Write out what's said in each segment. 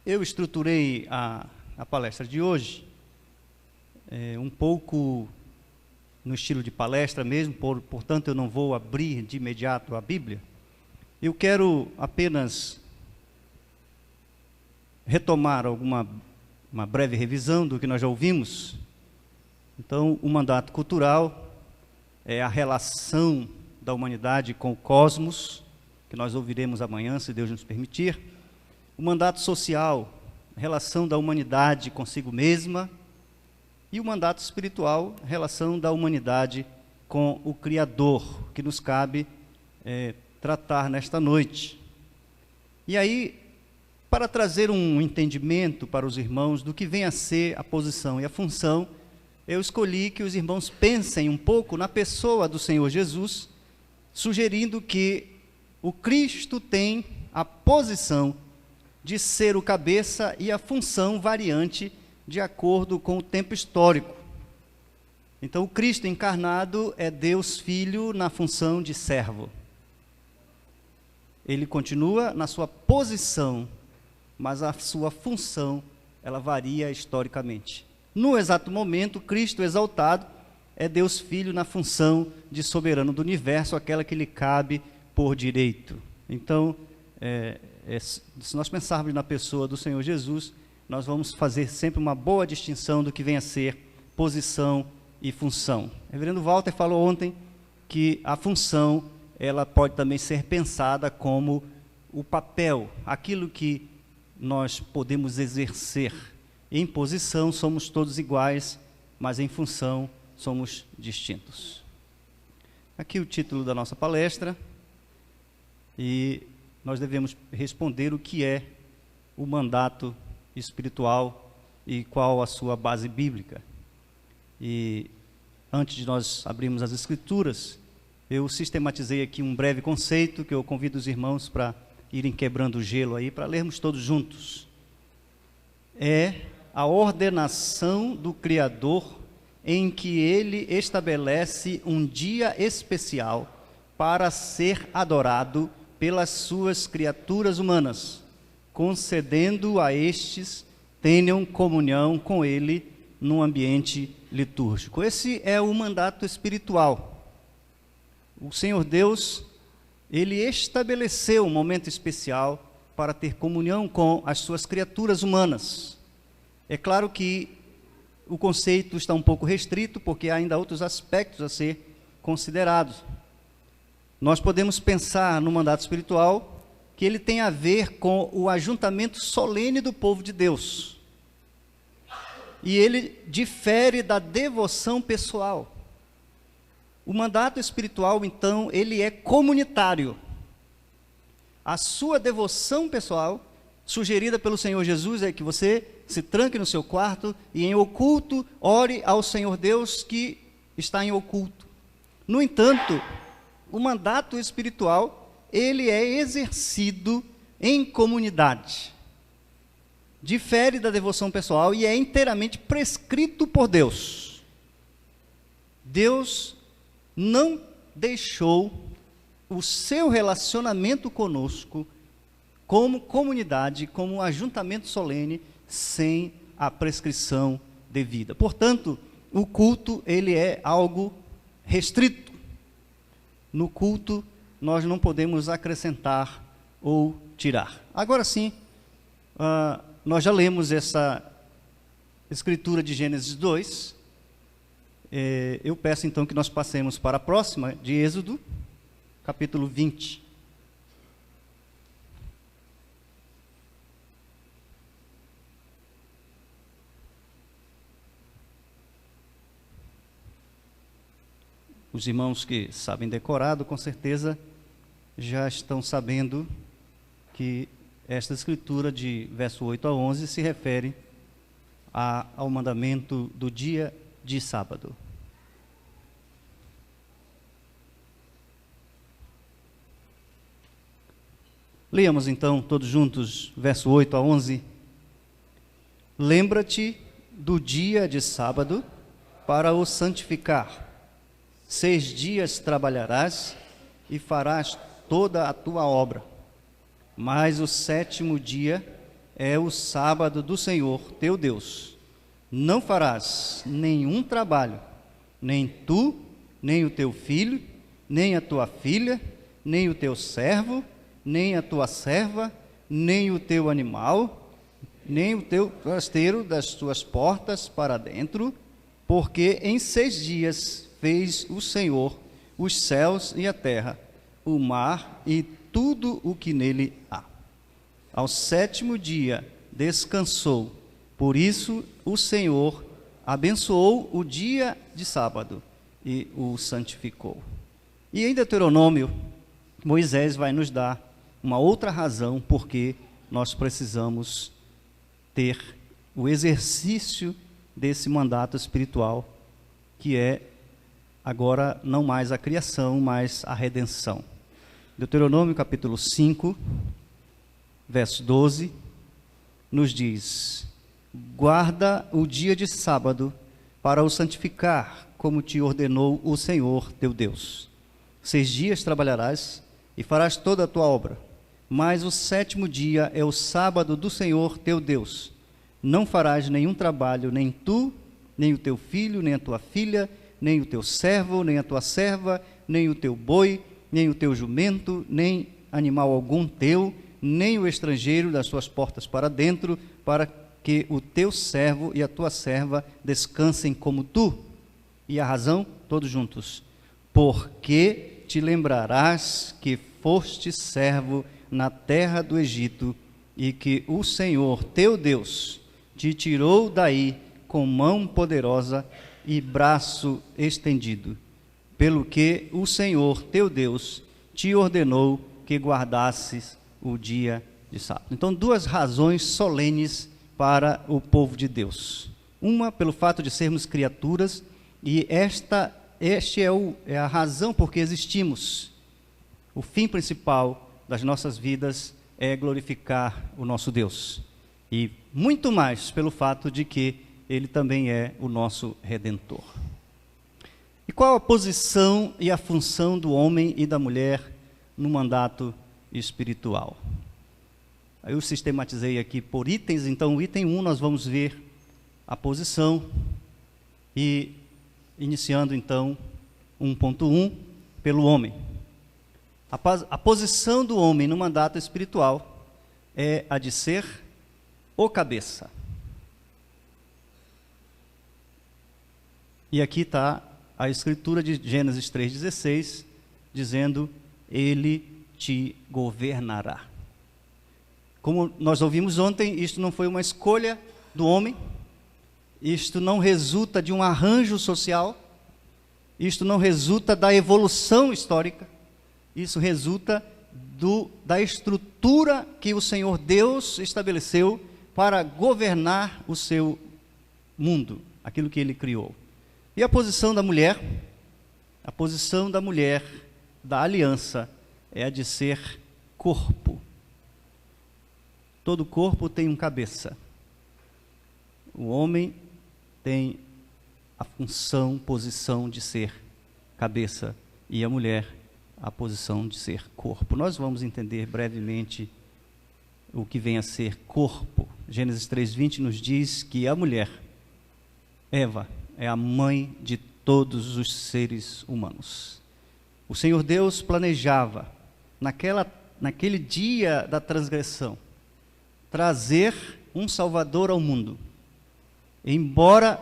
Eu estruturei a palestra de hoje um pouco no estilo de palestra mesmo, portanto eu não vou abrir de imediato a Bíblia. Eu quero apenas retomar uma breve revisão do que nós já ouvimos. Então, o mandato cultural é a relação da humanidade com o cosmos, que nós ouviremos amanhã, se Deus nos permitir. O mandato social, a relação da humanidade consigo mesma. E o mandato espiritual, a relação da humanidade com o Criador, que nos cabe tratar nesta noite. E aí, para trazer um entendimento para os irmãos do que vem a ser a posição e a função, eu escolhi que os irmãos pensem um pouco na pessoa do Senhor Jesus, sugerindo que o Cristo tem a posição de ser o cabeça e a função variante de acordo com o tempo histórico. Então, o Cristo encarnado é Deus Filho na função de servo. Ele continua na sua posição, mas a sua função, ela varia historicamente. No exato momento, Cristo exaltado é Deus Filho na função de soberano do universo, aquela que lhe cabe por direito. Então, se nós pensarmos na pessoa do Senhor Jesus, nós vamos fazer sempre uma boa distinção do que vem a ser posição e função. O reverendo Walter falou ontem que a função, ela pode também ser pensada como o papel, aquilo que nós podemos exercer. Em posição somos todos iguais, mas em função somos distintos. Aqui o título da nossa palestra, e nós devemos responder o que é o mandato espiritual e qual a sua base bíblica. E antes de nós abrirmos as Escrituras, eu sistematizei aqui um breve conceito que eu convido os irmãos para irem quebrando o gelo aí, para lermos todos juntos. É a ordenação do Criador em que ele estabelece um dia especial para ser adorado pelas suas criaturas humanas, concedendo a estes tenham comunhão com ele num ambiente litúrgico. Esse é o mandato espiritual. O Senhor Deus, ele estabeleceu um momento especial para ter comunhão com as suas criaturas humanas. É claro que o conceito está um pouco restrito, porque há ainda outros aspectos a ser considerados. Nós podemos pensar no mandato espiritual que ele tem a ver com o ajuntamento solene do povo de Deus. E ele difere da devoção pessoal. O mandato espiritual, então, ele é comunitário. A sua devoção pessoal, sugerida pelo Senhor Jesus, é que você se tranque no seu quarto e em oculto ore ao Senhor Deus que está em oculto. No entanto, o mandato espiritual, ele é exercido em comunidade. Difere da devoção pessoal e é inteiramente prescrito por Deus. Deus não deixou o seu relacionamento conosco como comunidade, como um ajuntamento solene, sem a prescrição devida. Portanto, o culto, ele é algo restrito. No culto, nós não podemos acrescentar ou tirar. Agora sim, nós já lemos essa escritura de Gênesis 2. Eu peço então que nós passemos para a próxima, de Êxodo, capítulo 20. Os irmãos que sabem decorado, com certeza, já estão sabendo que esta escritura de verso 8 a 11 se refere ao mandamento do dia de sábado. Leamos então todos juntos, verso 8 a 11. Lembra-te do dia de sábado para o santificar. 6 dias trabalharás e farás toda a tua obra. Mas o 7º dia é o sábado do Senhor teu Deus. Não farás nenhum trabalho, nem tu, nem o teu filho, nem a tua filha, nem o teu servo, nem a tua serva, nem o teu animal, nem o teu forasteiro das tuas portas para dentro, porque em 6 dias fez o Senhor os céus e a terra, o mar e tudo o que nele há. Ao 7º dia descansou. Por isso o Senhor abençoou o dia de sábado e o santificou. E em Deuteronômio, Moisés vai nos dar uma outra razão porque nós precisamos ter o exercício desse mandato espiritual, que é agora não mais a criação, mas a redenção. Deuteronômio capítulo 5, verso 12, nos diz: guarda o dia de sábado para o santificar, como te ordenou o Senhor teu Deus. 6 dias trabalharás e farás toda a tua obra, mas o 7º dia é o sábado do Senhor teu Deus. Não farás nenhum trabalho, nem tu, nem o teu filho, nem a tua filha, nem o teu servo, nem a tua serva, nem o teu boi, nem o teu jumento, nem animal algum teu, nem o estrangeiro das tuas portas para dentro, para que o teu servo e a tua serva descansem como tu. E a razão? Todos juntos. Porque te lembrarás que foste servo na terra do Egito, e que o Senhor teu Deus te tirou daí com mão poderosa e braço estendido, pelo que o Senhor teu Deus te ordenou que guardasses o dia de sábado. Então, 2 razões solenes para o povo de Deus. Uma, pelo fato de sermos criaturas, e esta é a razão por que existimos. O fim principal das nossas vidas é glorificar o nosso Deus. E muito mais pelo fato de que Ele também é o nosso Redentor. E qual a posição e a função do homem e da mulher no mandato espiritual? Aí eu sistematizei aqui por itens. Então, o item 1 nós vamos ver a posição, e iniciando então 1.1 pelo homem. A posição do homem no mandato espiritual é a de ser o cabeça. E aqui está a escritura de Gênesis 3,16, dizendo: Ele te governará. Como nós ouvimos ontem, isto não foi uma escolha do homem, isto não resulta de um arranjo social, isto não resulta da evolução histórica, isso resulta da estrutura que o Senhor Deus estabeleceu para governar o seu mundo, aquilo que Ele criou. E a posição da mulher da aliança é a de ser corpo. Todo corpo tem um cabeça. O homem tem a função, posição de ser cabeça, e a mulher a posição de ser corpo. Nós vamos entender brevemente o que vem a ser corpo. Gênesis 3:20 nos diz que a mulher, Eva, é a mãe de todos os seres humanos. O Senhor Deus planejava, naquele dia da transgressão, trazer um Salvador ao mundo. Embora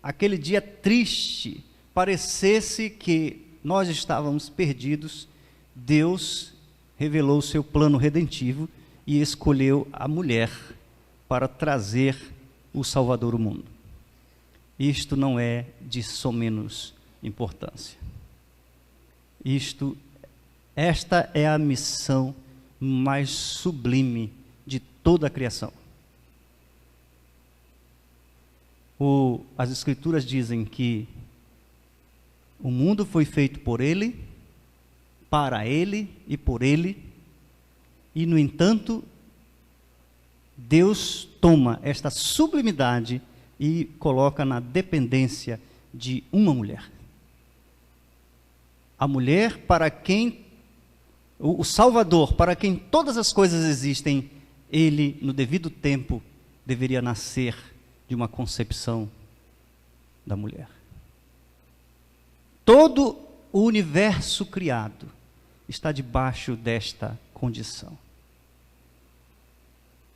aquele dia triste parecesse que nós estávamos perdidos, Deus revelou o seu plano redentivo e escolheu a mulher para trazer o Salvador ao mundo. Isto não é de somenos importância. Esta é a missão mais sublime de toda a criação. As Escrituras dizem que o mundo foi feito por Ele, para Ele e por Ele, e, no entanto, Deus toma esta sublimidade e coloca na dependência de uma mulher. A mulher para quem, o Salvador, para quem todas as coisas existem, ele, no devido tempo, deveria nascer de uma concepção da mulher. Todo o universo criado está debaixo desta condição.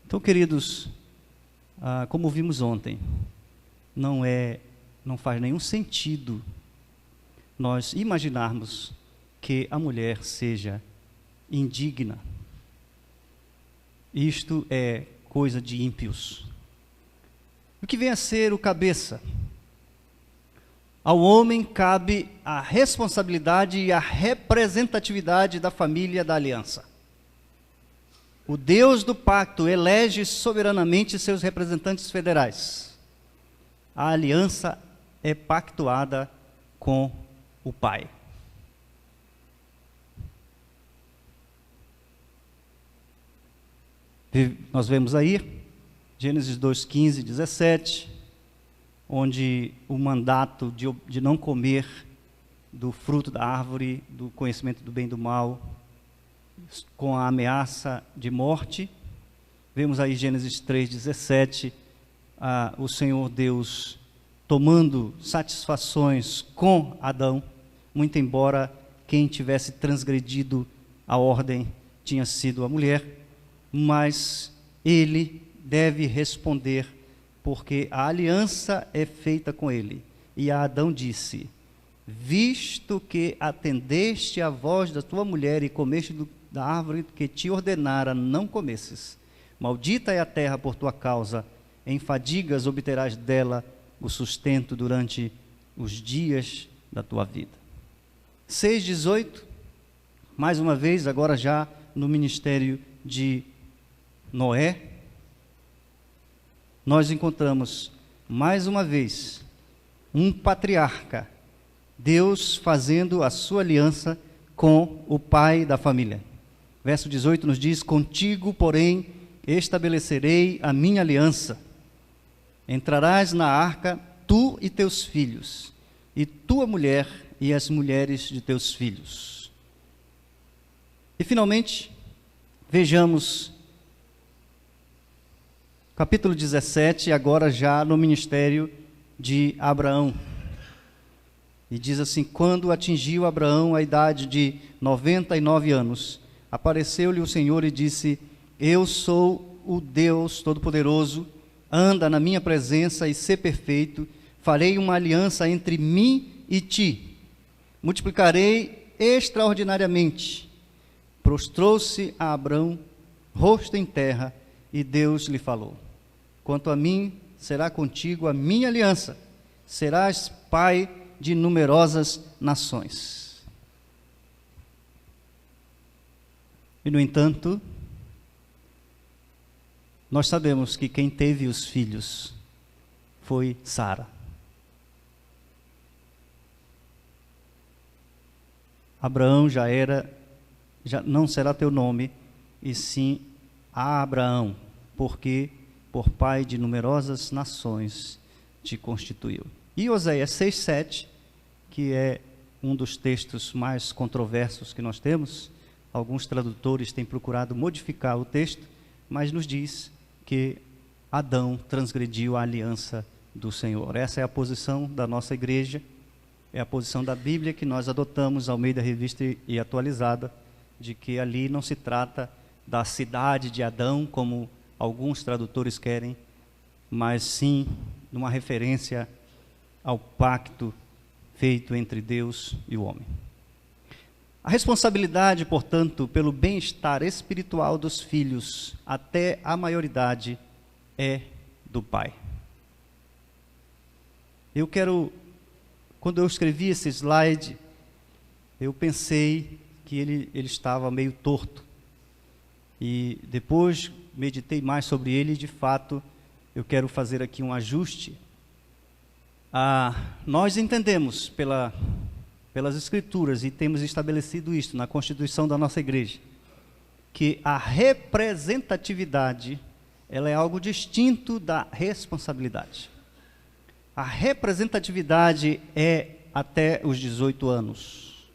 Então, queridos, como vimos ontem, não faz nenhum sentido nós imaginarmos que a mulher seja indigna. Isto é coisa de ímpios. O que vem a ser o cabeça? Ao homem cabe a responsabilidade e a representatividade da família da aliança. O Deus do pacto elege soberanamente seus representantes federais. A aliança é pactuada com o Pai. Nós vemos aí, Gênesis 2, 15, 17, onde o mandato de não comer do fruto da árvore, do conhecimento do bem e do mal, com a ameaça de morte. Vemos aí Gênesis 3, 17, o Senhor Deus tomando satisfações com Adão, muito embora quem tivesse transgredido a ordem tinha sido a mulher, mas ele deve responder, porque a aliança é feita com ele. E a Adão disse: visto que atendeste à voz da tua mulher e comeste da árvore que te ordenara não comesses, maldita é a terra por tua causa, em fadigas obterás dela o sustento durante os dias da tua vida. 6:18, mais uma vez, agora já no ministério de Noé, nós encontramos mais uma vez um patriarca, Deus fazendo a sua aliança com o pai da família. Verso 18 nos diz: contigo, porém, estabelecerei a minha aliança. Entrarás na arca, tu e teus filhos, e tua mulher e as mulheres de teus filhos. E finalmente, vejamos capítulo 17, agora já no ministério de Abraão. E diz assim: quando atingiu Abraão a idade de 99 anos, apareceu-lhe o Senhor e disse: eu sou o Deus Todo-Poderoso, anda na minha presença e sê perfeito, farei uma aliança entre mim e ti, multiplicarei extraordinariamente. Prostrou-se a Abraão, rosto em terra, e Deus lhe falou: quanto a mim, será contigo a minha aliança, serás pai de numerosas nações. E, no entanto, nós sabemos que quem teve os filhos foi Sara. Abraão já não será teu nome, e sim Abraão, porque por pai de numerosas nações te constituiu. E Oséias 6:7, que é um dos textos mais controversos que nós temos, alguns tradutores têm procurado modificar o texto, mas nos diz que Adão transgrediu a aliança do Senhor. Essa é a posição da nossa igreja, é a posição da Bíblia que nós adotamos, Almeida Revista e Atualizada, de que ali não se trata da cidade de Adão, como alguns tradutores querem, mas sim de uma referência ao pacto feito entre Deus e o homem. A responsabilidade, portanto, pelo bem-estar espiritual dos filhos até a maioridade é do pai. Quando eu escrevi esse slide, eu pensei que ele estava meio torto. E depois meditei mais sobre ele e, de fato, eu quero fazer aqui um ajuste. Nós entendemos pelas Escrituras, e temos estabelecido isto na Constituição da nossa igreja, que a representatividade, ela é algo distinto da responsabilidade. A representatividade é até os 18 anos.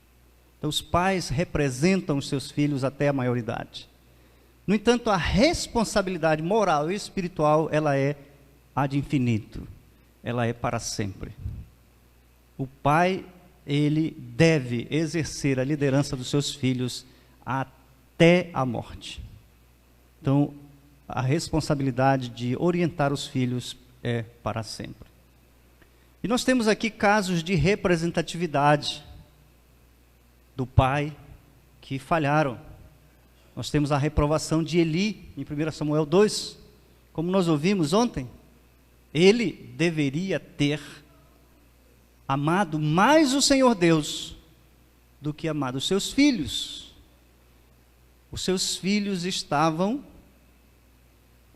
Então, os pais representam os seus filhos até a maioridade. No entanto, a responsabilidade moral e espiritual, ela é ad infinito. Ela é para sempre. O pai, ele deve exercer a liderança dos seus filhos até a morte. Então, a responsabilidade de orientar os filhos é para sempre. E nós temos aqui casos de representatividade do pai que falharam. Nós temos a reprovação de Eli, em 1 Samuel 2. Como nós ouvimos ontem, ele deveria ter amado mais o Senhor Deus do que amado os seus filhos. Os seus filhos estavam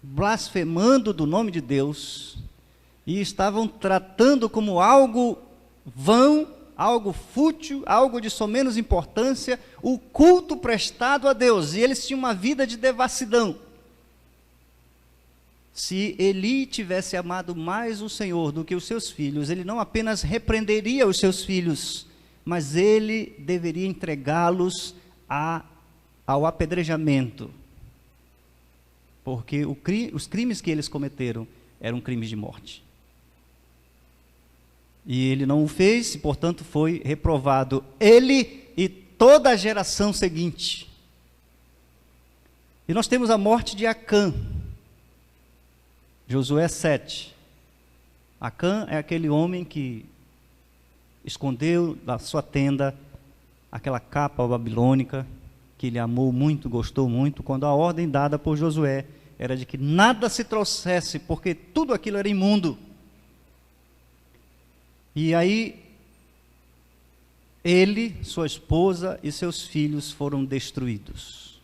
blasfemando do nome de Deus e estavam tratando como algo vão, algo fútil, algo de somenos importância, o culto prestado a Deus. E eles tinham uma vida de devassidão. Se Eli tivesse amado mais o Senhor do que os seus filhos, ele não apenas repreenderia os seus filhos, mas ele deveria entregá-los ao apedrejamento. Porque os crimes que eles cometeram eram crimes de morte. E ele não o fez, e portanto foi reprovado ele e toda a geração seguinte. E nós temos a morte de Acã, Josué 7. Acã é aquele homem que escondeu da sua tenda aquela capa babilônica, que ele amou muito, gostou muito, quando a ordem dada por Josué era de que nada se trouxesse, porque tudo aquilo era imundo. E aí, ele, sua esposa e seus filhos foram destruídos.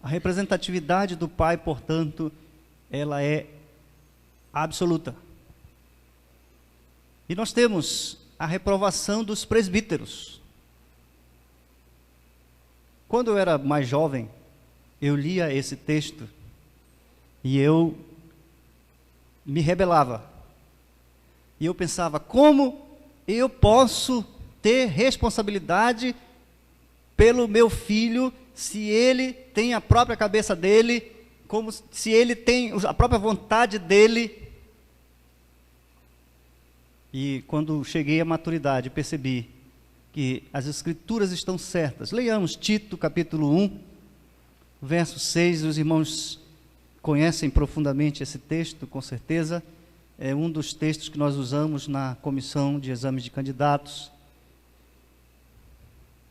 A representatividade do pai, portanto, ela é absoluta. E nós temos a reprovação dos presbíteros. Quando eu era mais jovem, eu lia esse texto e eu me rebelava. E eu pensava, como eu posso ter responsabilidade pelo meu filho se ele tem a própria cabeça dele, como se ele tem a própria vontade dele? E quando cheguei à maturidade, percebi que as escrituras estão certas. Leiamos Tito, capítulo 1, verso 6. Os irmãos conhecem profundamente esse texto, com certeza. É um dos textos que nós usamos na comissão de exames de candidatos.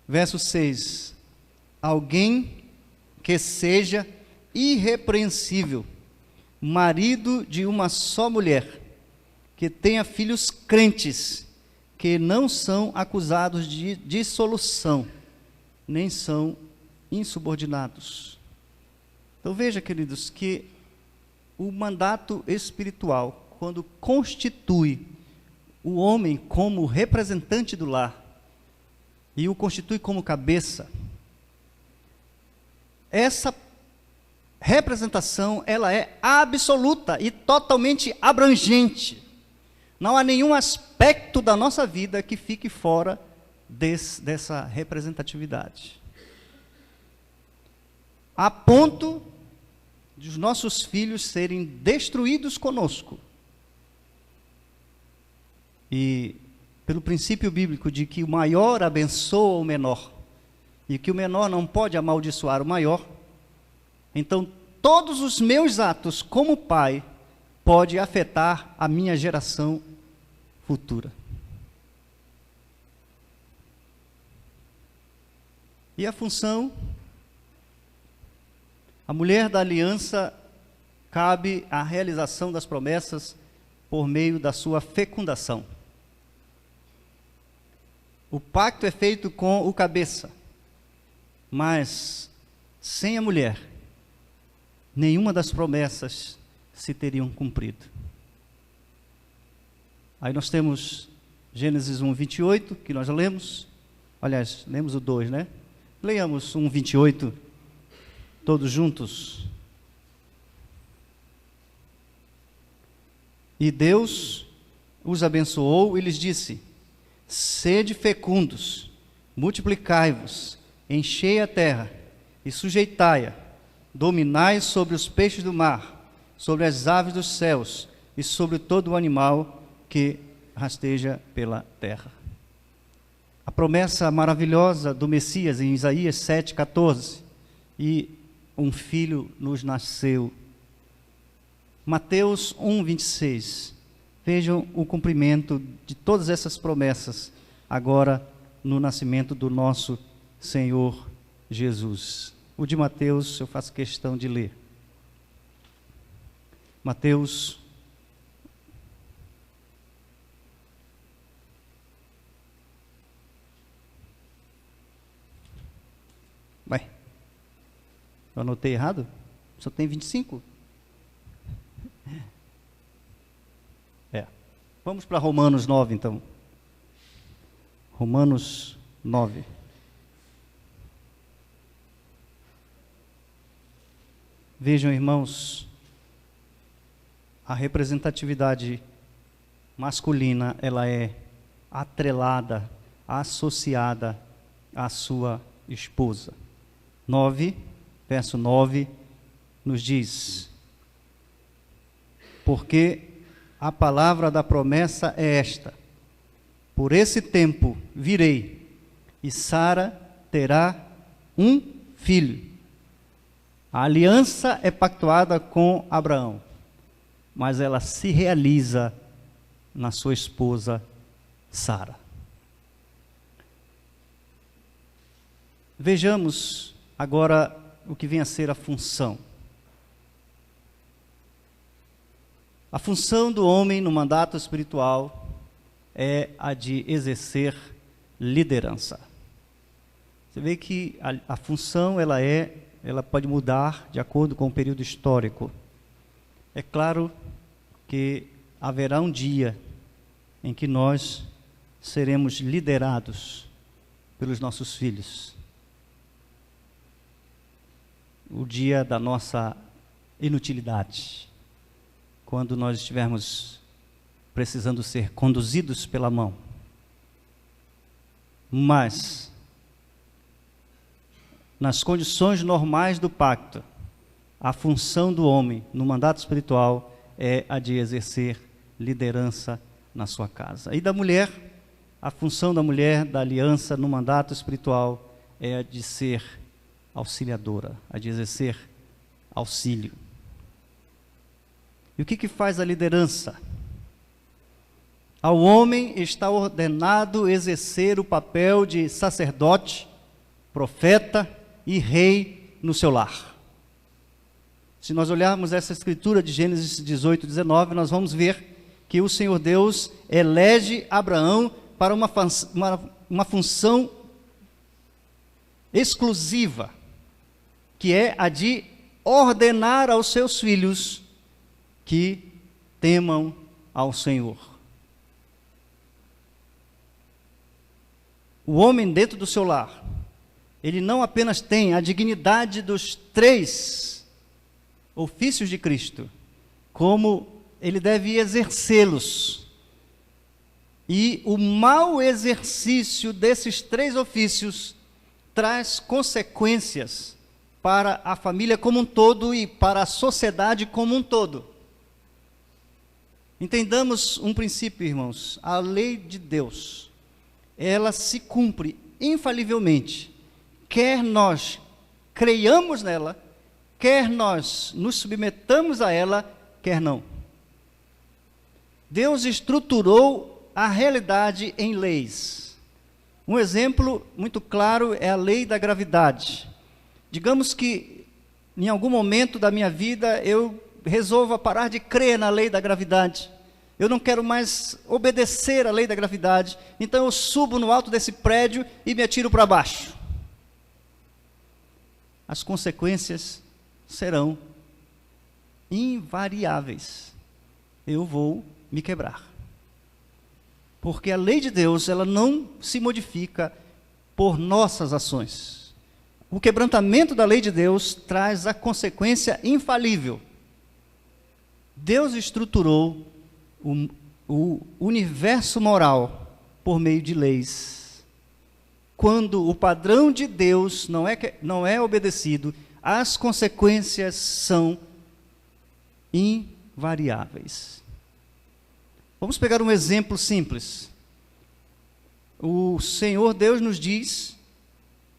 Verso 6. Alguém que seja irrepreensível, marido de uma só mulher, que tenha filhos crentes, que não são acusados de dissolução, nem são insubordinados. Então veja, queridos, que o mandato espiritual, quando constitui o homem como representante do lar, e o constitui como cabeça, essa representação, ela é absoluta e totalmente abrangente. Não há nenhum aspecto da nossa vida que fique fora dessa representatividade. A ponto de os nossos filhos serem destruídos conosco. E pelo princípio bíblico de que o maior abençoa o menor, e que o menor não pode amaldiçoar o maior, então todos os meus atos como pai pode afetar a minha geração futura. E a função, a mulher da aliança, cabe a realização das promessas por meio da sua fecundação. O pacto é feito com o cabeça, mas sem a mulher, nenhuma das promessas se teriam cumprido. Aí nós temos Gênesis 1, 28, que nós já lemos. Aliás, lemos o 2, né? Leiamos 1, 28, todos juntos. E Deus os abençoou e lhes disse: sede fecundos, multiplicai-vos, enchei a terra, e sujeitai-a, dominai sobre os peixes do mar, sobre as aves dos céus e sobre todo o animal que rasteja pela terra. A promessa maravilhosa do Messias em Isaías 7,14, e um filho nos nasceu. Mateus 1,26. Vejam o cumprimento de todas essas promessas agora no nascimento do nosso Senhor Jesus. O de Mateus eu faço questão de ler. Mateus eu anotei errado? Só tem 25? Vamos para Romanos 9, então. Romanos 9. Vejam, irmãos, a representatividade masculina, ela é atrelada, associada à sua esposa. 9, verso 9, nos diz: porque a palavra da promessa é esta: por esse tempo virei, e Sara terá um filho. A aliança é pactuada com Abraão, mas ela se realiza na sua esposa Sara. Vejamos agora o que vem a ser a função. A função do homem no mandato espiritual é a de exercer liderança. Você vê que a função ela pode mudar de acordo com o período histórico. É claro que haverá um dia em que nós seremos liderados pelos nossos filhos. O dia da nossa inutilidade. Quando nós estivermos precisando ser conduzidos pela mão. Mas, nas condições normais do pacto, a função do homem no mandato espiritual é a de exercer liderança na sua casa. E da mulher, a função da mulher da aliança no mandato espiritual é a de ser auxiliadora, a de exercer auxílio. E o que faz a liderança? Ao homem está ordenado exercer o papel de sacerdote, profeta e rei no seu lar. Se nós olharmos essa escritura de Gênesis 18, 19, nós vamos ver que o Senhor Deus elege Abraão para uma função exclusiva, que é a de ordenar aos seus filhos que temam ao Senhor. O homem dentro do seu lar, ele não apenas tem a dignidade dos 3 ofícios de Cristo, como ele deve exercê-los. E o mau exercício desses 3 ofícios traz consequências para a família como um todo e para a sociedade como um todo. Entendamos um princípio, irmãos. A lei de Deus, ela se cumpre infalivelmente, quer nós creiamos nela, quer nós nos submetamos a ela, quer não. Deus estruturou a realidade em leis. Um exemplo muito claro é a lei da gravidade. Digamos que em algum momento da minha vida eu resolva parar de crer na lei da gravidade. Eu não quero mais obedecer à lei da gravidade. Então eu subo no alto desse prédio e me atiro para baixo. As consequências serão invariáveis. Eu vou me quebrar. Porque a lei de Deus, ela não se modifica por nossas ações. O quebrantamento da lei de Deus traz a consequência infalível. Deus estruturou o universo moral por meio de leis. quando o padrão de Deus não é obedecido, as consequências são invariáveis. Vamos pegar um exemplo simples. O Senhor Deus nos diz,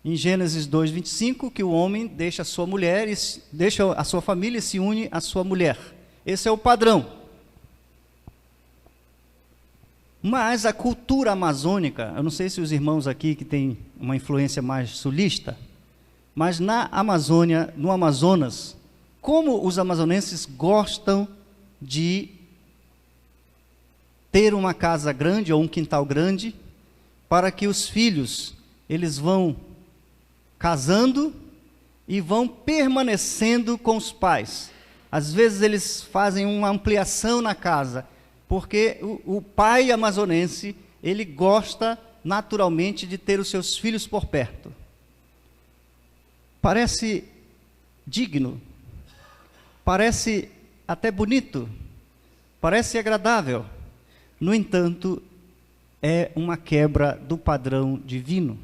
em Gênesis 2:25, que o homem deixa a sua mulher, deixa a sua família e se une à sua mulher. Esse é o padrão. Mas a cultura amazônica, eu não sei se os irmãos aqui que têm uma influência mais sulista, mas na Amazônia, no Amazonas, como os amazonenses gostam de ter uma casa grande ou um quintal grande, para que os filhos, eles vão casando e vão permanecendo com os pais. Às vezes eles fazem uma ampliação na casa, porque o pai amazonense, ele gosta naturalmente de ter os seus filhos por perto. Parece digno, parece até bonito, parece agradável. No entanto, é uma quebra do padrão divino.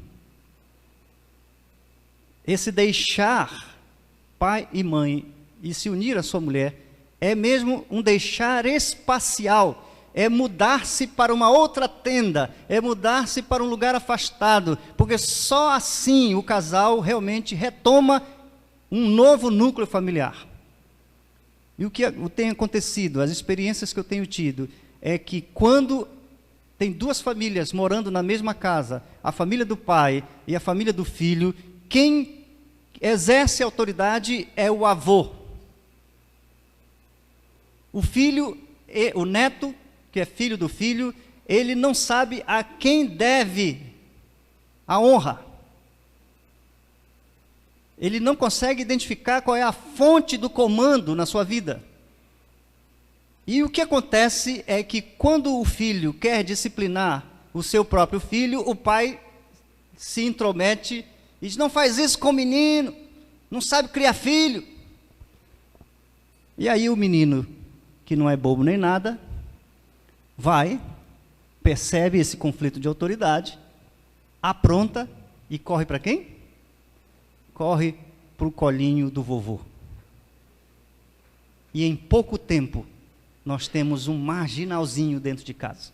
Esse deixar pai e mãe e se unir à sua mulher é mesmo um deixar espacial, é mudar-se para uma outra tenda, é mudar-se para um lugar afastado, porque só assim o casal realmente retoma um novo núcleo familiar. E o que tem acontecido, as experiências que eu tenho tido, é que quando tem duas famílias morando na mesma casa, a família do pai e a família do filho, quem exerce autoridade é o avô. O filho, o neto, que é filho do filho, ele não sabe a quem deve a honra. Ele não consegue identificar qual é a fonte do comando na sua vida. E o que acontece é que quando o filho quer disciplinar o seu próprio filho, o pai se intromete e diz: não faz isso com o menino, não sabe criar filho. E aí o menino, que não é bobo nem nada, vai, percebe esse conflito de autoridade, apronta e corre para quem? Corre para o colinho do vovô. E em pouco tempo, nós temos um marginalzinho dentro de casa.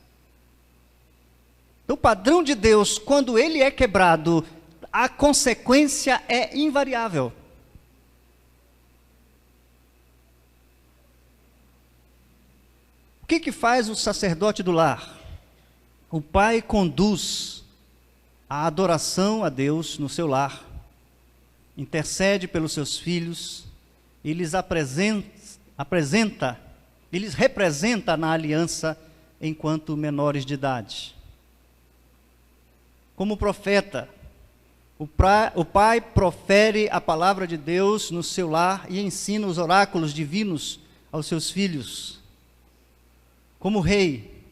Então, o padrão de Deus, quando ele é quebrado, a consequência é invariável. O que faz o sacerdote do lar? O pai conduz a adoração a Deus no seu lar, intercede pelos seus filhos e lhes representa na aliança enquanto menores de idade. Como profeta, o pai profere a palavra de Deus no seu lar e ensina os oráculos divinos aos seus filhos. Como rei,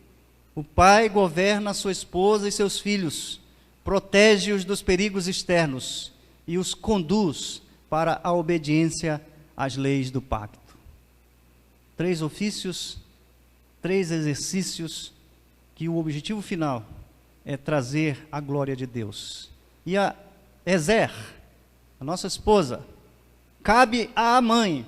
o pai governa sua esposa e seus filhos, protege-os dos perigos externos e os conduz para a obediência às leis do pacto. 3 ofícios, 3 exercícios, que o objetivo final é trazer a glória de Deus. E a Ezer, a nossa esposa, cabe à mãe,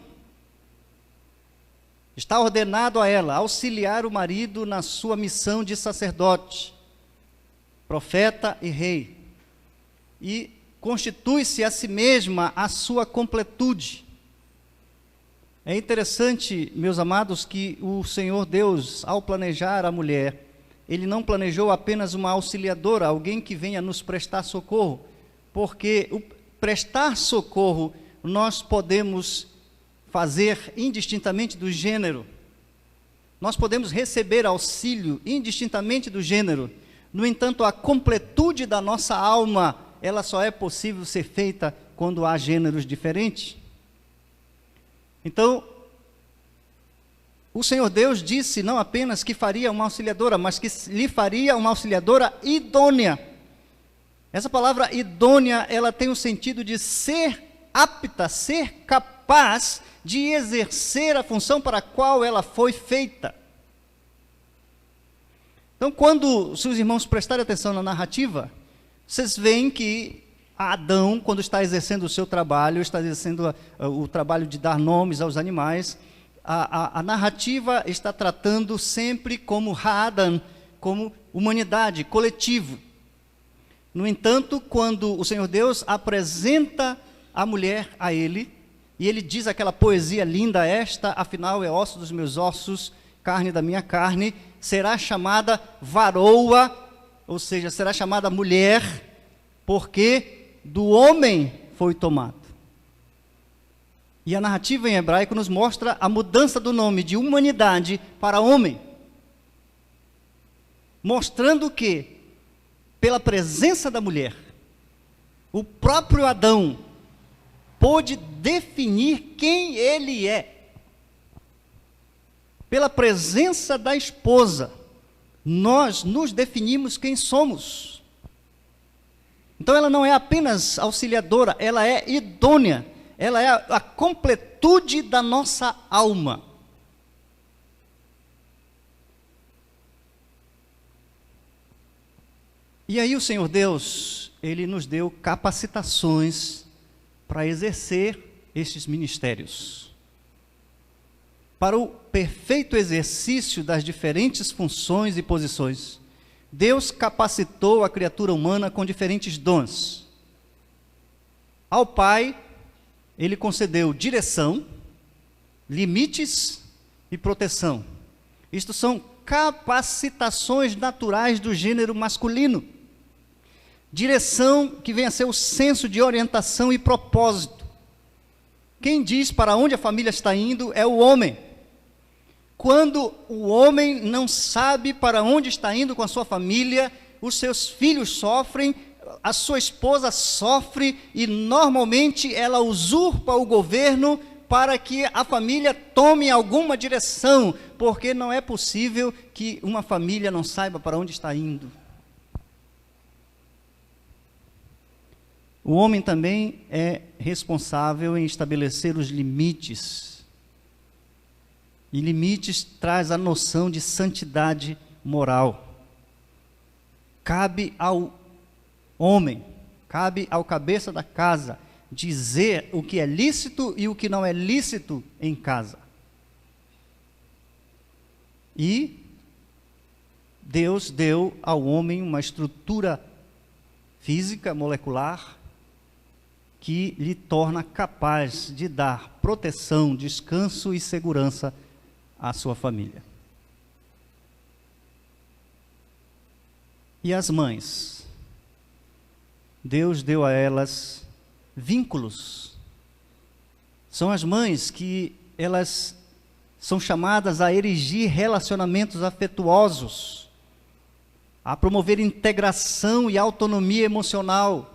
está ordenado a ela auxiliar o marido na sua missão de sacerdote, profeta e rei, e constitui-se a si mesma a sua completude. É interessante, meus amados, que o Senhor Deus, ao planejar a mulher, ele não planejou apenas uma auxiliadora, alguém que venha nos prestar socorro, porque o prestar socorro nós podemos fazer indistintamente do gênero. Nós podemos receber auxílio indistintamente do gênero. No entanto, a completude da nossa alma, ela só é possível ser feita quando há gêneros diferentes. Então, o Senhor Deus disse não apenas que faria uma auxiliadora, mas que lhe faria uma auxiliadora idônea. Essa palavra idônea, ela tem o sentido de ser apta, ser capaz de exercer a função para a qual ela foi feita. Então, se os irmãos prestarem atenção na narrativa, Vocês veem que Adão, quando está exercendo o seu trabalho, está exercendo o trabalho de dar nomes aos animais, a narrativa está tratando sempre como Ha'adam, como humanidade, coletivo. No entanto, quando o Senhor Deus apresenta a mulher a ele, e ele diz aquela poesia linda, esta, afinal, é osso dos meus ossos, carne da minha carne, será chamada varoa, ou seja, será chamada mulher, porque do homem foi tomado. E a narrativa em hebraico nos mostra a mudança do nome de humanidade para homem, mostrando que, pela presença da mulher, o próprio Adão pôde definir quem ele é. Pela presença da esposa, nós nos definimos quem somos. Então ela não é apenas auxiliadora, ela é idônea, ela é a completude da nossa alma. E aí o Senhor Deus, Ele nos deu capacitações para exercer estes ministérios. Para o perfeito exercício das diferentes funções e posições, Deus capacitou a criatura humana com diferentes dons. Ao Pai, Ele concedeu direção, limites e proteção. Isto são capacitações naturais do gênero masculino. Direção que vem a ser o senso de orientação e propósito. Quem diz para onde a família está indo é o homem. Quando o homem não sabe para onde está indo com a sua família, os seus filhos sofrem, a sua esposa sofre e normalmente ela usurpa o governo para que a família tome alguma direção, porque não é possível que uma família não saiba para onde está indo. O homem também é responsável em estabelecer os limites. E limites traz a noção de santidade moral. Cabe ao homem, cabe ao cabeça da casa, dizer o que é lícito e o que não é lícito em casa. E Deus deu ao homem uma estrutura física, molecular, que lhe torna capaz de dar proteção, descanso e segurança à sua família. E as mães? Deus deu a elas vínculos. São as mães que elas são chamadas a erigir relacionamentos afetuosos, a promover integração e autonomia emocional.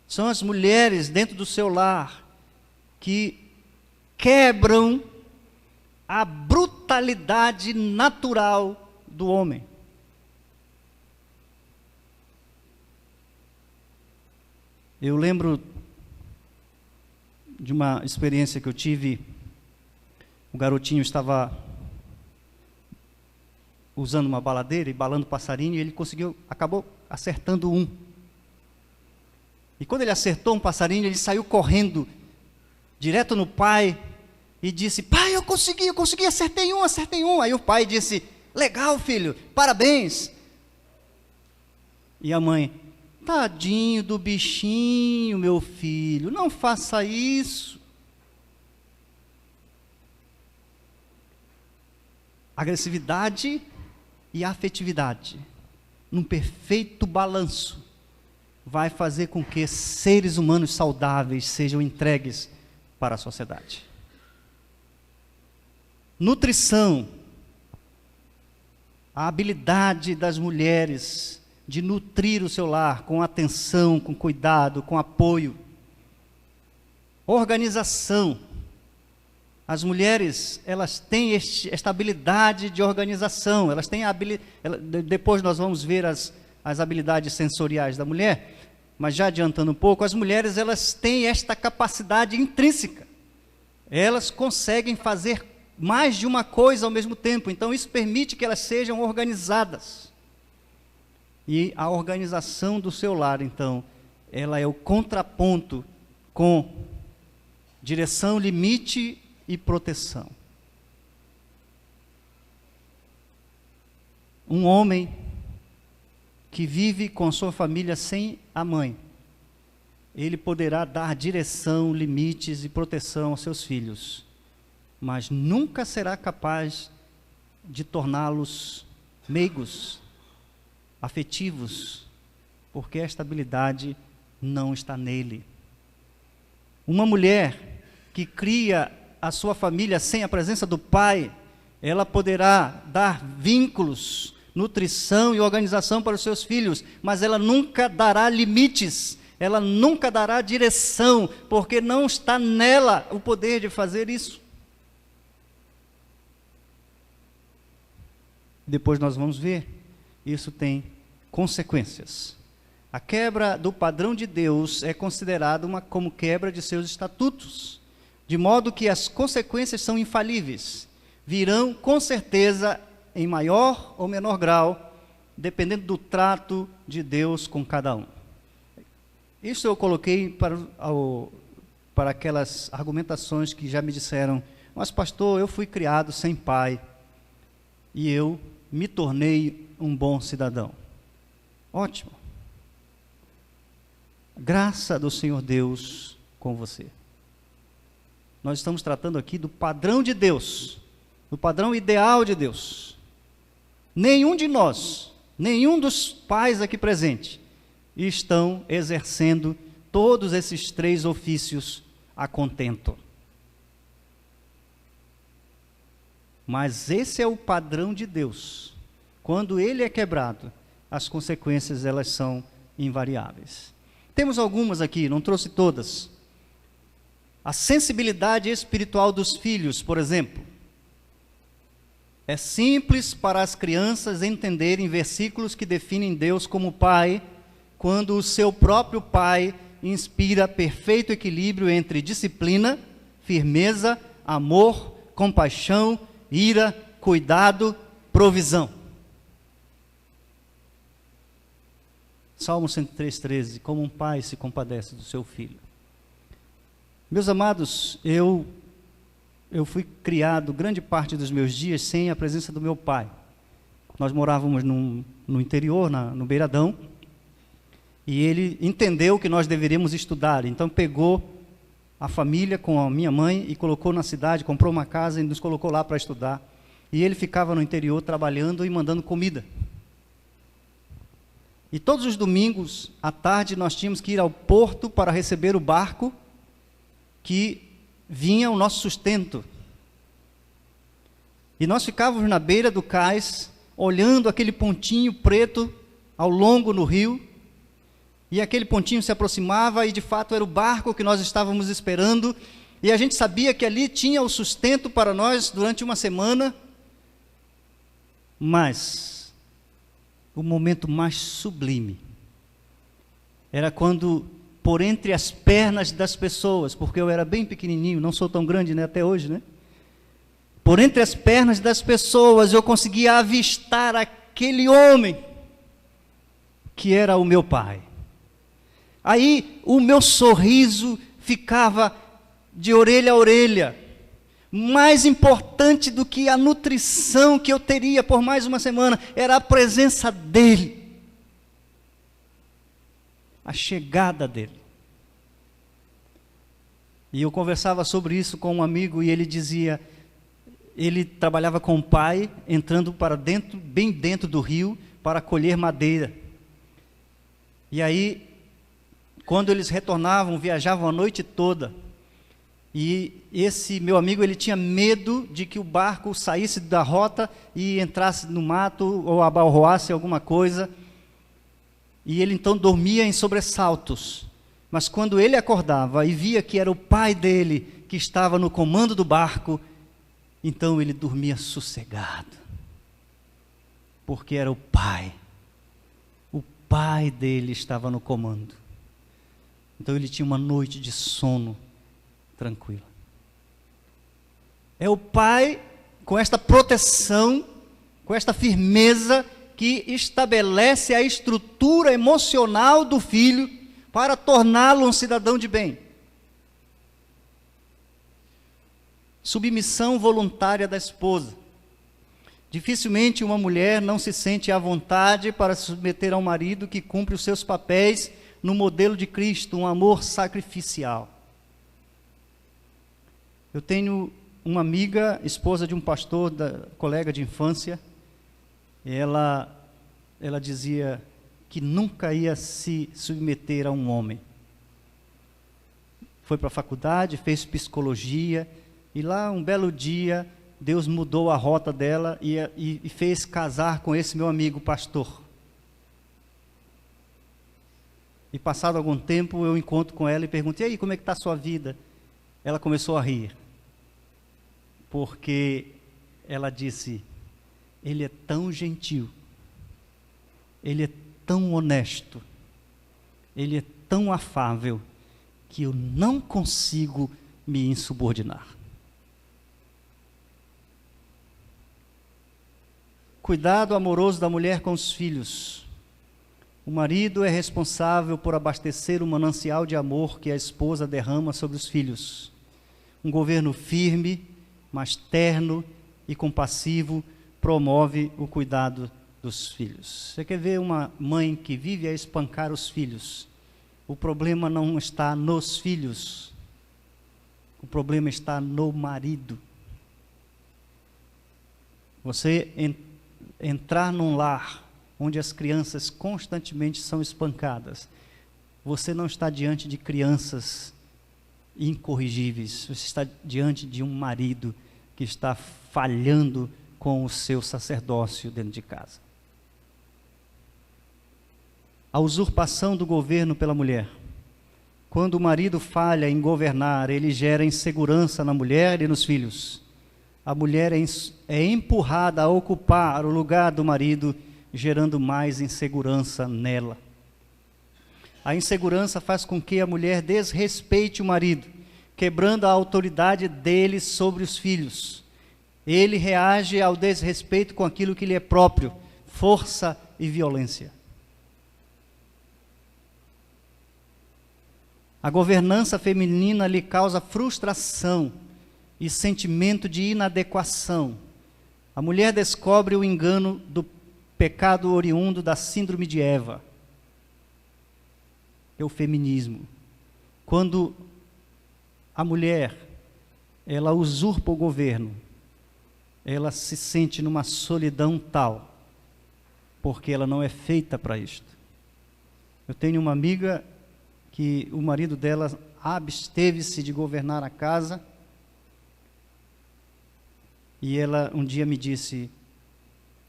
São as mulheres dentro do seu lar que quebram a brutalidade natural do homem. Eu lembro de uma experiência que eu tive. O garotinho estava usando uma baladeira e balando passarinho, e ele acabou acertando um. E quando ele acertou um passarinho, ele saiu correndo direto no pai e disse: pai, eu consegui, acertei um. Aí o pai disse: legal, filho, parabéns. E a mãe: tadinho do bichinho, meu filho, não faça isso. Agressividade e afetividade, num perfeito balanço, vai fazer com que seres humanos saudáveis sejam entregues para a sociedade. Nutrição, a habilidade das mulheres de nutrir o seu lar com atenção, com cuidado, com apoio. Organização. As mulheres, elas têm esta habilidade de organização, elas têm depois nós vamos ver as habilidades sensoriais da mulher, mas já adiantando um pouco, as mulheres, elas têm esta capacidade intrínseca. Elas conseguem fazer mais de uma coisa ao mesmo tempo, então isso permite que elas sejam organizadas. E a organização do seu lar, então, ela é o contraponto com direção, limite e proteção. Um homem que vive com sua família sem a mãe, ele poderá dar direção, limites e proteção aos seus filhos, mas nunca será capaz de torná-los meigos, afetivos, porque a estabilidade não está nele. Uma mulher que cria a sua família sem a presença do pai, ela poderá dar vínculos, nutrição e organização para os seus filhos, mas ela nunca dará limites, ela nunca dará direção, porque não está nela o poder de fazer isso. Depois nós vamos ver, isso tem consequências. A quebra do padrão de Deus é considerada como quebra de seus estatutos, de modo que as consequências são infalíveis, virão com certeza em maior ou menor grau, dependendo do trato de Deus com cada um. Isso eu coloquei para aquelas argumentações que já me disseram, mas pastor, eu fui criado sem pai, e eu me tornei um bom cidadão. Ótimo. Graça do Senhor Deus com você. Nós estamos tratando aqui do padrão de Deus, do padrão ideal de Deus. Nenhum de nós, nenhum dos pais aqui presentes, estão exercendo todos esses 3 ofícios a contento. Mas esse é o padrão de Deus. Quando ele é quebrado, as consequências elas são invariáveis. Temos algumas aqui, não trouxe todas. A sensibilidade espiritual dos filhos, por exemplo. É simples para as crianças entenderem versículos que definem Deus como Pai, quando o seu próprio Pai inspira perfeito equilíbrio entre disciplina, firmeza, amor, compaixão, ira, cuidado, provisão. Salmo 103:13, como um pai se compadece do seu filho. Meus amados, eu fui criado grande parte dos meus dias sem a presença do meu pai. Nós morávamos no interior, no Beiradão, e ele entendeu que nós deveríamos estudar, então pegou a família com a minha mãe e colocou na cidade, comprou uma casa e nos colocou lá para estudar. E ele ficava no interior trabalhando e mandando comida. E todos os domingos, à tarde, nós tínhamos que ir ao porto para receber o barco que vinha o nosso sustento. E nós ficávamos na beira do cais, olhando aquele pontinho preto ao longo no rio, e aquele pontinho se aproximava, e de fato era o barco que nós estávamos esperando, e a gente sabia que ali tinha o sustento para nós durante uma semana, mas o momento mais sublime era quando, por entre as pernas das pessoas, porque eu era bem pequenininho, não sou tão grande, né, até hoje, né? Por entre as pernas das pessoas eu conseguia avistar aquele homem que era o meu pai. Aí o meu sorriso ficava de orelha a orelha. Mais importante do que a nutrição que eu teria por mais uma semana era a presença dele, a chegada dele. E eu conversava sobre isso com um amigo e ele dizia, ele trabalhava com o pai, entrando para dentro, bem dentro do rio, para colher madeira. E aí, quando eles retornavam, viajavam a noite toda. E esse meu amigo, ele tinha medo de que o barco saísse da rota e entrasse no mato ou abalroasse alguma coisa. E ele então dormia em sobressaltos. Mas quando ele acordava e via que era o pai dele que estava no comando do barco, então ele dormia sossegado. Porque era o pai. O pai dele estava no comando. Então ele tinha uma noite de sono tranquila. É o pai com esta proteção, com esta firmeza, que estabelece a estrutura emocional do filho para torná-lo um cidadão de bem. Submissão voluntária da esposa. Dificilmente uma mulher não se sente à vontade para se submeter a um marido que cumpre os seus papéis no modelo de Cristo, um amor sacrificial. Eu tenho uma amiga, esposa de um pastor, colega de infância, e ela dizia que nunca ia se submeter a um homem. Foi para a faculdade, fez psicologia, e lá um belo dia Deus mudou a rota dela e fez casar com esse meu amigo pastor. E passado algum tempo eu encontro com ela e pergunto: e aí, como é que está a sua vida? Ela começou a rir, porque ela disse: ele é tão gentil, ele é tão honesto, ele é tão afável, que eu não consigo me insubordinar. Cuidado amoroso da mulher com os filhos. O marido é responsável por abastecer o manancial de amor que a esposa derrama sobre os filhos. Um governo firme, mas terno e compassivo promove o cuidado dos filhos. Você quer ver uma mãe que vive a espancar os filhos? O problema não está nos filhos, o problema está no marido. Você entrar num lar onde as crianças constantemente são espancadas, você não está diante de crianças incorrigíveis, você está diante de um marido que está falhando com o seu sacerdócio dentro de casa. A usurpação do governo pela mulher. Quando o marido falha em governar, ele gera insegurança na mulher e nos filhos. A mulher é empurrada a ocupar o lugar do marido, gerando mais insegurança nela. A insegurança faz com que a mulher desrespeite o marido, quebrando a autoridade dele sobre os filhos. Ele reage ao desrespeito com aquilo que lhe é próprio, força e violência. A governança feminina lhe causa frustração e sentimento de inadequação. A mulher descobre o engano do pecado oriundo da síndrome de Eva. É o feminismo. Quando a mulher, ela usurpa o governo, ela se sente numa solidão tal, porque ela não é feita para isto. Eu tenho uma amiga que o marido dela absteve-se de governar a casa, e ela um dia me disse: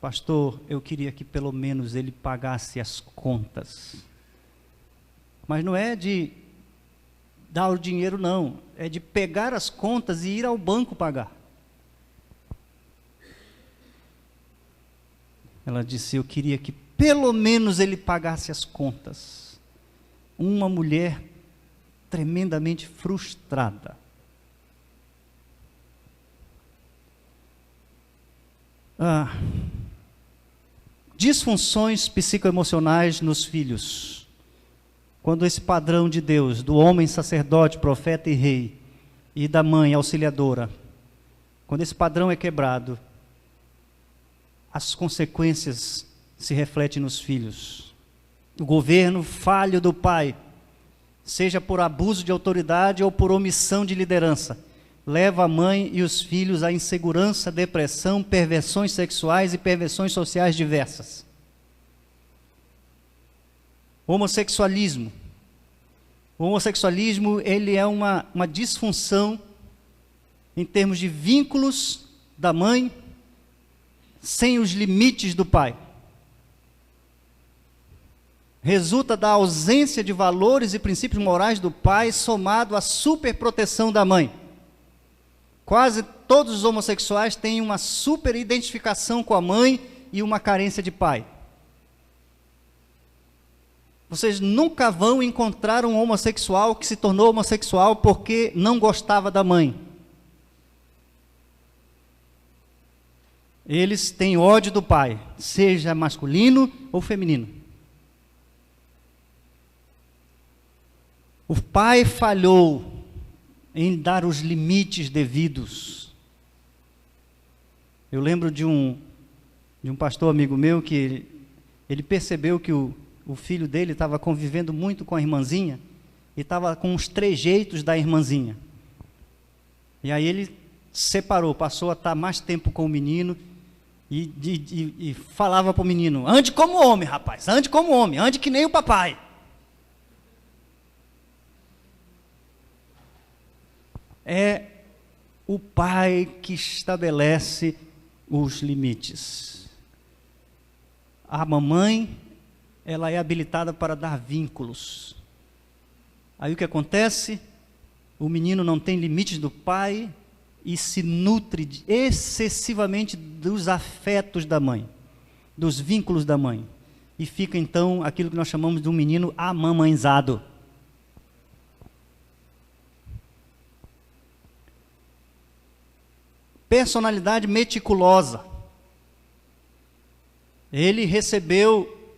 pastor, eu queria que pelo menos ele pagasse as contas. Mas não é de dar o dinheiro, não. É de pegar as contas e ir ao banco pagar. Ela disse: eu queria que pelo menos ele pagasse as contas. Uma mulher tremendamente frustrada. Disfunções psicoemocionais nos filhos. Quando esse padrão de Deus, do homem sacerdote, profeta e rei, e da mãe auxiliadora, quando esse padrão é quebrado, as consequências se refletem nos filhos. O governo falho do pai, seja por abuso de autoridade ou por omissão de liderança, leva a mãe e os filhos à insegurança, depressão, perversões sexuais e perversões sociais diversas. Homossexualismo. O homossexualismo, ele é uma disfunção em termos de vínculos da mãe sem os limites do pai. Resulta da ausência de valores e princípios morais do pai, somado à superproteção da mãe. Quase todos os homossexuais têm uma superidentificação com a mãe e uma carência de pai. Vocês nunca vão encontrar um homossexual que se tornou homossexual porque não gostava da mãe. eles têm ódio do pai, seja masculino ou feminino. O pai falhou em dar os limites devidos. Eu lembro de um pastor amigo meu que ele percebeu que o filho dele estava convivendo muito com a irmãzinha e estava com os trejeitos da irmãzinha. E aí ele separou, passou a estar mais tempo com o menino e falava para o menino: ande como homem, rapaz, ande como homem, ande que nem o papai. É o pai que estabelece os limites. A mamãe, ela é habilitada para dar vínculos. Aí o que acontece? O menino não tem limites do pai e se nutre excessivamente dos afetos da mãe, dos vínculos da mãe. E fica então aquilo que nós chamamos de um menino amamãezado. Personalidade meticulosa. Ele recebeu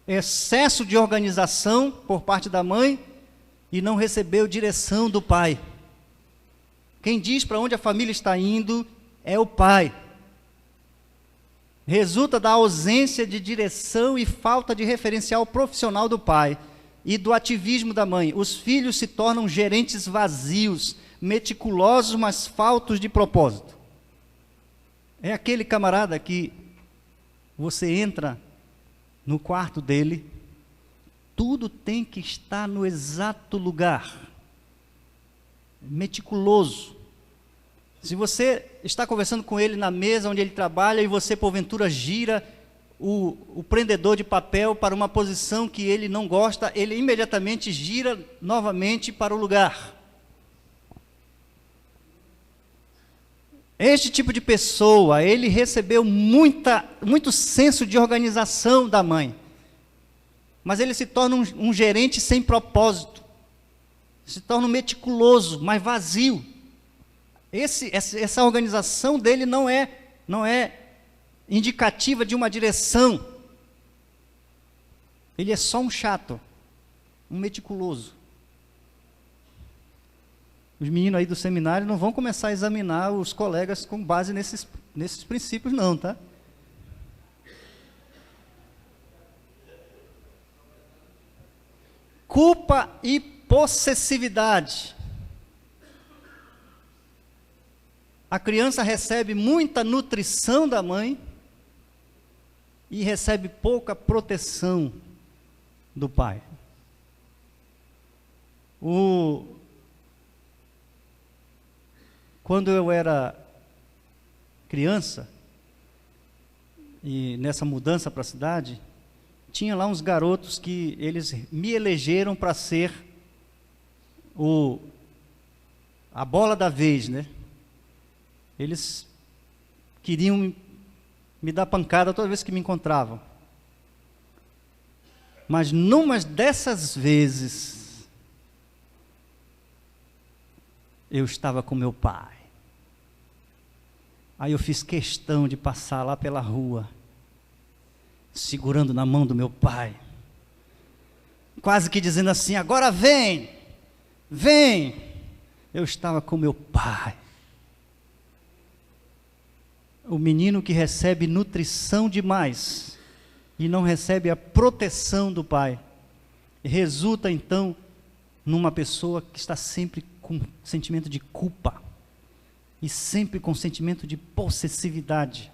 excesso de organização por parte da mãe e não recebeu direção do pai. Quem diz para onde a família está indo é o pai. Resulta da ausência de direção e falta de referencial profissional do pai e do ativismo da mãe. Os filhos se tornam gerentes vazios, meticulosos, mas faltos de propósito. É aquele camarada que você entra no quarto dele, tudo tem que estar no exato lugar. Meticuloso. Se você está conversando com ele na mesa onde ele trabalha e você porventura gira o prendedor de papel para uma posição que ele não gosta, ele imediatamente gira novamente para o lugar. Este tipo de pessoa, ele recebeu muito senso de organização da mãe, mas ele se torna um gerente sem propósito, se torna um meticuloso, mas vazio. Essa organização dele não é indicativa de uma direção. Ele é só um chato, um meticuloso. Os meninos aí do seminário não vão começar a examinar os colegas com base nesses princípios não, tá? Culpa e possessividade. A criança recebe muita nutrição da mãe e recebe pouca proteção do pai. Quando eu era criança, e nessa mudança para a cidade, tinha lá uns garotos que eles me elegeram para ser a bola da vez, né? Eles queriam me dar pancada toda vez que me encontravam. Mas numa dessas vezes, eu estava com meu pai. Aí eu fiz questão de passar lá pela rua, segurando na mão do meu pai, quase que dizendo assim: agora vem, vem. Eu estava com meu pai. O menino que recebe nutrição demais e não recebe a proteção do pai, resulta então numa pessoa que está sempre com sentimento de culpa e sempre com sentimento de possessividade.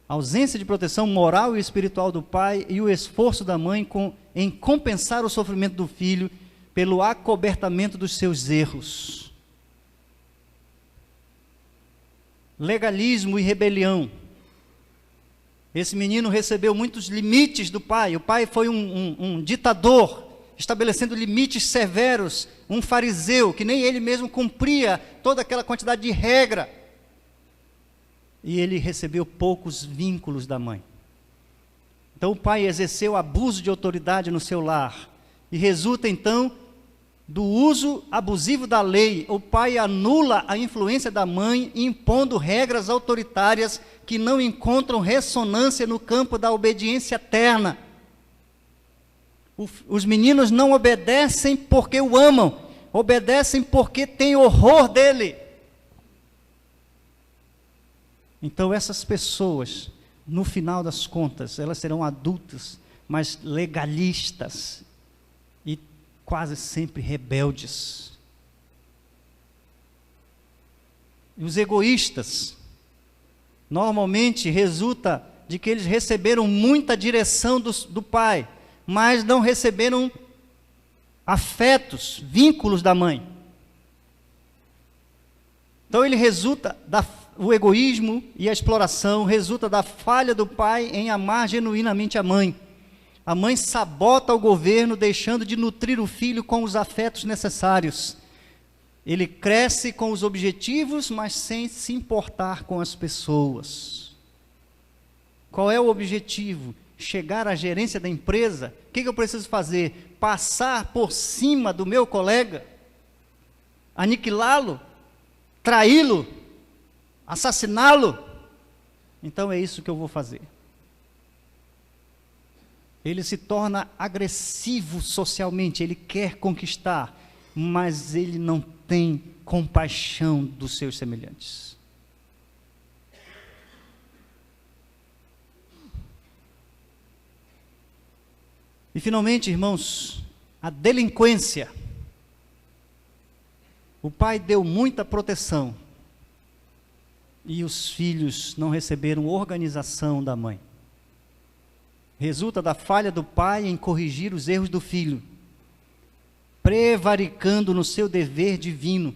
A ausência de proteção moral e espiritual do pai e o esforço da mãe em compensar o sofrimento do filho pelo acobertamento dos seus erros. Legalismo e rebelião. Esse menino recebeu muitos limites do pai. O pai foi um ditador, estabelecendo limites severos, um fariseu, que nem ele mesmo cumpria toda aquela quantidade de regra. E ele recebeu poucos vínculos da mãe. Então o pai exerceu abuso de autoridade no seu lar. E resulta então do uso abusivo da lei. O pai anula a influência da mãe, impondo regras autoritárias que não encontram ressonância no campo da obediência terna. Os meninos não obedecem porque o amam, obedecem porque têm horror dele. Então essas pessoas, no final das contas, elas serão adultas, mas legalistas e quase sempre rebeldes. E os egoístas, normalmente resulta de que eles receberam muita direção do pai, mas não receberam afetos, vínculos da mãe. Então o egoísmo e a exploração resulta da falha do pai em amar genuinamente a mãe. A mãe sabota o governo, deixando de nutrir o filho com os afetos necessários. Ele cresce com os objetivos, mas sem se importar com as pessoas. Qual é o objetivo? Chegar à gerência da empresa? O que eu preciso fazer? Passar por cima do meu colega? Aniquilá-lo? Traí-lo? Assassiná-lo? Então é isso que eu vou fazer. Ele se torna agressivo socialmente, ele quer conquistar, mas ele não tem compaixão dos seus semelhantes. E finalmente, irmãos, a delinquência. O pai deu muita proteção e os filhos não receberam organização da mãe. Resulta da falha do pai em corrigir os erros do filho, prevaricando no seu dever divino.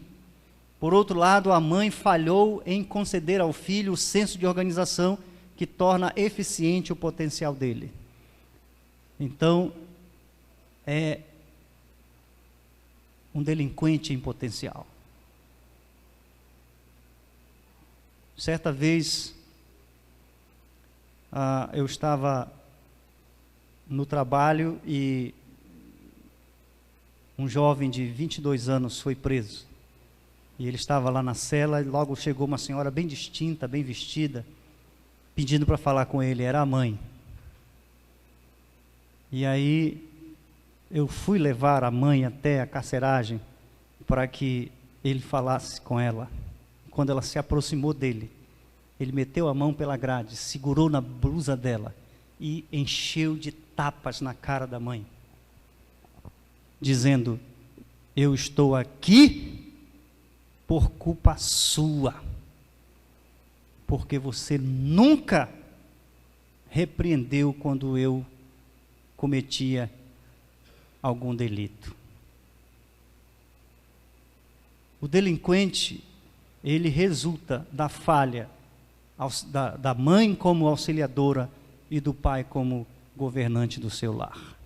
Por outro lado, a mãe falhou em conceder ao filho o senso de organização que torna eficiente o potencial dele. Então, é um delinquente em potencial. Certa vez, eu estava no trabalho e um jovem de 22 anos foi preso. E ele estava lá na cela e logo chegou uma senhora bem distinta, bem vestida, pedindo para falar com ele. Era a mãe. E aí eu fui levar a mãe até a carceragem para que ele falasse com ela. Quando ela se aproximou dele, ele meteu a mão pela grade, segurou na blusa dela e encheu de tapas na cara da mãe, dizendo: eu estou aqui por culpa sua, porque você nunca repreendeu quando eu cometia algum delito. O delinquente, ele resulta da falha da mãe como auxiliadora e do pai como governante do seu lar.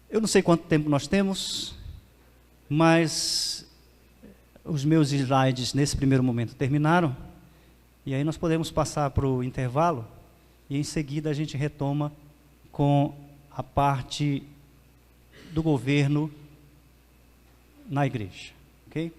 Eu não sei quanto tempo nós temos, mas os meus slides nesse primeiro momento terminaram, e aí nós podemos passar para o intervalo, e em seguida a gente retoma com a parte do governo na igreja, ok?